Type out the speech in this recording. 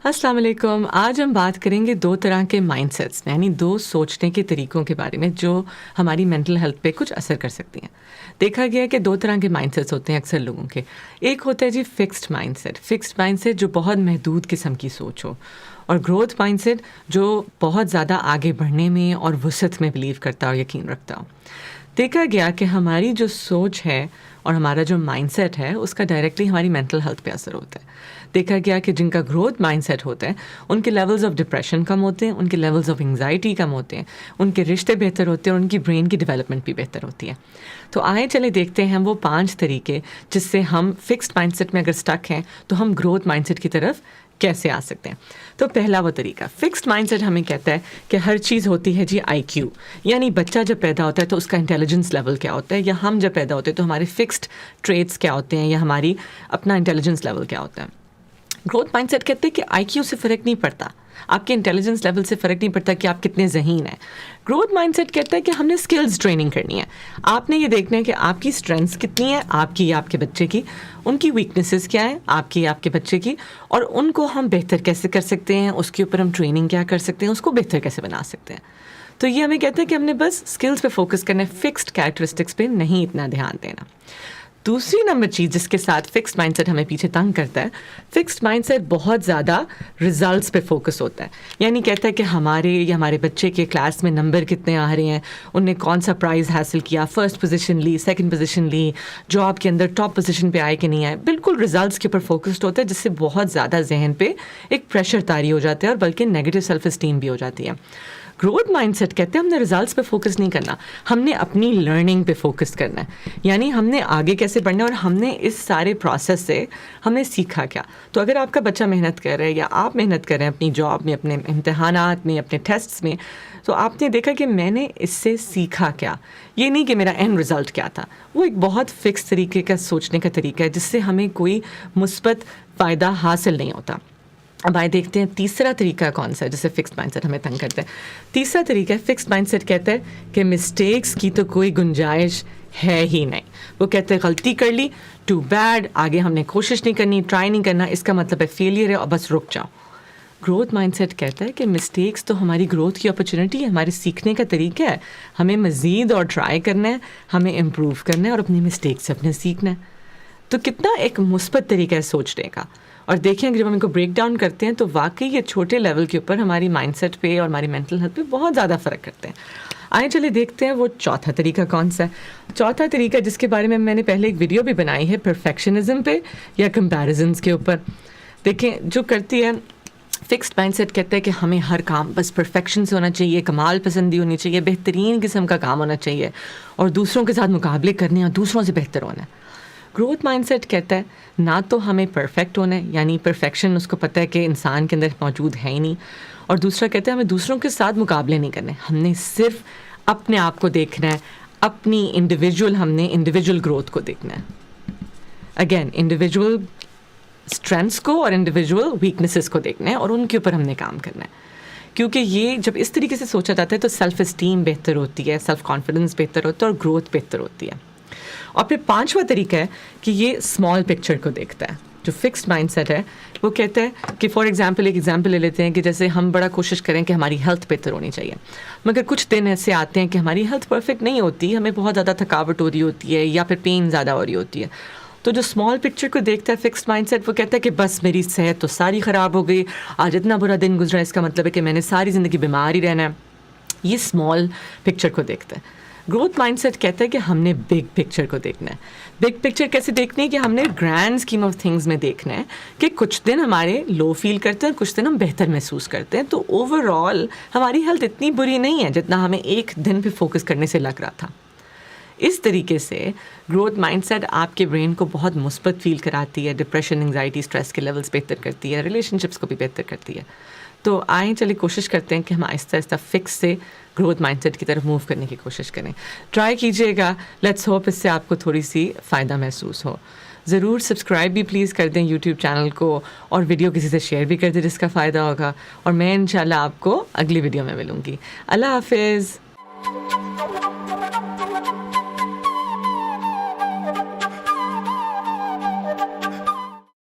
अस्सलाम वालेकुम। आज हम बात करेंगे दो तरह के माइंडसेट्स यानी दो सोचने के तरीक़ों के बारे में जो हमारी मेंटल हेल्थ पे कुछ असर कर सकती हैं। देखा गया है कि दो तरह के माइंडसेट्स होते हैं अक्सर लोगों के। एक होता है जी फिक्स्ड माइंडसेट जो बहुत महदूद किस्म की सोच हो, और ग्रोथ माइंडसेट जो बहुत ज़्यादा आगे बढ़ने में और वसअत में बिलीव करता हो, यकीन रखता हो। देखा गया कि हमारी जो सोच है और हमारा जो माइंडसेट है उसका डायरेक्टली हमारी मेंटल हेल्थ पे असर होता है। देखा गया कि जिनका ग्रोथ माइंडसेट होता है उनके लेवल्स ऑफ डिप्रेशन कम होते हैं, उनके लेवल्स ऑफ एंग्जाइटी कम होते हैं, उनके रिश्ते बेहतर होते हैं और उनकी ब्रेन की डेवलपमेंट भी बेहतर होती है। तो आए चले देखते हैं वो 5 तरीके जिससे हम फिक्स्ड माइंडसेट में अगर स्टक हैं तो हम ग्रोथ माइंडसेट की तरफ कैसे आ सकते हैं। तो पहला वो तरीका, फिक्स्ड माइंडसेट हमें कहता है कि हर चीज़ होती है जी IQ, यानी बच्चा जब पैदा होता है तो उसका इंटेलिजेंस लेवल क्या होता है, या हम जब पैदा होते हैं तो हमारे फिक्स्ड ट्रेट्स क्या होते हैं, या हमारी अपना इंटेलिजेंस लेवल क्या होता है। ग्रोथ माइंडसेट कहते हैं कि IQ से फ़र्क नहीं पड़ता, आपके इंटेलिजेंस लेवल से फ़र्क नहीं पड़ता कि आप कितने ज़हीन हैं। ग्रोथ माइंडसेट कहता है कि हमने स्किल्स ट्रेनिंग करनी है। आपने ये देखना है कि आपकी स्ट्रेंथ्स कितनी है, आपकी या आपके बच्चे की, उनकी वीकनेसेस क्या है, आपकी या आपके बच्चे की, और उनको हम बेहतर कैसे कर सकते हैं, उसके ऊपर हम ट्रेनिंग क्या कर सकते हैं, उसको बेहतर कैसे बना सकते हैं। तो ये हमें कहते हैं कि हमने बस स्किल्स पे फोकस करना है, फिक्स्ड कैरेक्टरिस्टिक्स पे नहीं इतना ध्यान देना। दूसरी नंबर चीज़ जिसके साथ फिक्स्ड माइंडसेट हमें पीछे तंग करता है, फिक्स्ड माइंडसेट बहुत ज़्यादा रिजल्ट्स पे फोकस होता है। यानी कहता है कि हमारे या हमारे बच्चे के क्लास में नंबर कितने आ रहे हैं, उनने कौन सा प्राइज़ हासिल किया, फर्स्ट पोजीशन ली, सेकंड पोजीशन ली, जॉब के अंदर टॉप पोजीशन पे आए कि नहीं आए, बिल्कुल रिजल्ट्स के ऊपर फोकस्ड होता है, जिससे बहुत ज़्यादा जहन पे एक प्रेशर तारी हो जाता है और बल्कि नेगेटिव सेल्फ इस्टीम भी हो जाती है। ग्रोथ माइंडसेट कहते हैं हमने रिजल्ट्स पे फोकस नहीं करना, हमने अपनी लर्निंग पे फोकस करना है, यानी हमने आगे कैसे बढ़ना है और हमने इस सारे प्रोसेस से हमने सीखा क्या। तो अगर आपका बच्चा मेहनत कर रहा है या आप मेहनत कर रहे हैं अपनी जॉब में, अपने इम्तिहानात में, अपने टेस्ट्स में, तो आपने देखा कि मैंने इससे सीखा क्या, ये नहीं कि मेरा एंड रिज़ल्ट क्या था। वो एक बहुत फिक्स तरीके का सोचने का तरीका है जिससे हमें कोई मुस्बत फ़ायदा हासिल नहीं होता। अब आए देखते हैं तीसरा तरीका कौन सा है जिससे फिक्स्ड माइंडसेट हमें तंग करता है। तीसरा तरीका है, फिक्स्ड माइंडसेट कहता है कि मिस्टेक्स की तो कोई गुंजाइश है ही नहीं। वो कहते हैं गलती कर ली, टू बैड, आगे हमने कोशिश नहीं करनी, ट्राई नहीं करना, इसका मतलब है फेलियर है और बस रुक जाओ। ग्रोथ माइंडसेट कहता है कि मिस्टेक्स तो हमारी ग्रोथ की अपॉर्चुनिटी है, हमारे सीखने का तरीका है, हमें मज़ीद और ट्राई करना है, हमें इम्प्रूव करना है और अपनी मिस्टेक से अपने सीखना है। तो कितना एक मुस्बत तरीका है सोचने का। और देखें अगर जब हम इनको ब्रेक डाउन करते हैं तो वाकई ये छोटे लेवल के ऊपर हमारी माइंडसेट पे और हमारी मेंटल हेल्थ पे बहुत ज़्यादा फ़र्क करते हैं। आइए चलिए देखते हैं वो चौथा तरीका कौन सा है। चौथा तरीका जिसके बारे में मैंने पहले एक वीडियो भी बनाई है, परफेक्शनिज्म पे या कंपैरिजन्स के ऊपर। देखें जो करती है फिक्स्ड माइंडसेट कहता है कि हमें हर काम बस परफेक्शन से होना चाहिए, कमाल पसंदी होनी चाहिए, बेहतरीन किस्म का काम होना चाहिए और दूसरों के साथ मुकाबले करने और दूसरों से बेहतर होना है। ग्रोथ माइंडसेट कहता है ना तो हमें परफेक्ट होना है, यानी परफेक्शन उसको पता है कि इंसान के अंदर मौजूद है ही नहीं, और दूसरा कहता है हमें दूसरों के साथ मुकाबले नहीं करने, हमने सिर्फ अपने आप को देखना है, अपनी हमने इंडिविजुअल ग्रोथ को देखना है। अगेन इंडिविजुअल स्ट्रेंथ्स को और इंडिविजुअल वीकनेसेस को देखना है और उनके ऊपर हमने काम करना है, क्योंकि ये जब इस तरीके से सोचा जाता है तो सेल्फ इस्टीम बेहतर होती है, सेल्फ कॉन्फिडेंस बेहतर होता है और ग्रोथ बेहतर होती है। और फिर पांचवा तरीका है कि ये स्मॉल पिक्चर को देखता है। जो फिक्स्ड माइंडसेट है वो कहता है कि फॉर एग्जांपल एक एग्जांपल ले लेते हैं कि जैसे हम बड़ा कोशिश करें कि हमारी हेल्थ बेहतर होनी चाहिए, मगर कुछ दिन ऐसे आते हैं कि हमारी हेल्थ परफेक्ट नहीं होती, हमें बहुत ज़्यादा थकावट हो रही होती है या फिर पेन ज़्यादा हो रही होती है। तो जो स्मॉल पिक्चर को देखता है फिक्स्ड माइंडसेट, वो कहता है कि बस मेरी सेहत तो सारी ख़राब हो गई, आज इतना बुरा दिन गुजरा, इसका मतलब है कि मैंने सारी ज़िंदगी बीमार ही रहना है। ये स्मॉल पिक्चर को देखता है। ग्रोथ माइंडसेट कहता है कि हमने बिग पिक्चर को देखना है। बिग पिक्चर कैसे देखनी है कि हमने ग्रैंड स्कीम ऑफ थिंग्स में देखना है कि कुछ दिन हमारे लो फील करते हैं, कुछ दिन हम बेहतर महसूस करते हैं, तो ओवरऑल हमारी हेल्थ इतनी बुरी नहीं है जितना हमें एक दिन पे फोकस करने से लग रहा था। इस तरीके से ग्रोथ माइंडसेट आपके ब्रेन को बहुत मुस्बत फील कराती है, डिप्रेशन, एंग्जाइटी, स्ट्रेस के लेवल्स बेहतर करती है, रिलेशनशिप्स को भी बेहतर करती है। तो आइए चलिए कोशिश करते हैं कि हम आहिस्ता आहिस्ता फिक्स से ग्रोथ माइंडसेट की तरफ मूव करने की कोशिश करें। ट्राई कीजिएगा, लेट्स होप इससे आपको थोड़ी सी फ़ायदा महसूस हो। ज़रूर सब्सक्राइब भी प्लीज़ कर दें यूट्यूब चैनल को, और वीडियो किसी से शेयर भी कर दें जिसका फ़ायदा होगा। और मैं इंशाल्लाह आपको अगली वीडियो में मिलूँगी। अल्लाह हाफिज़।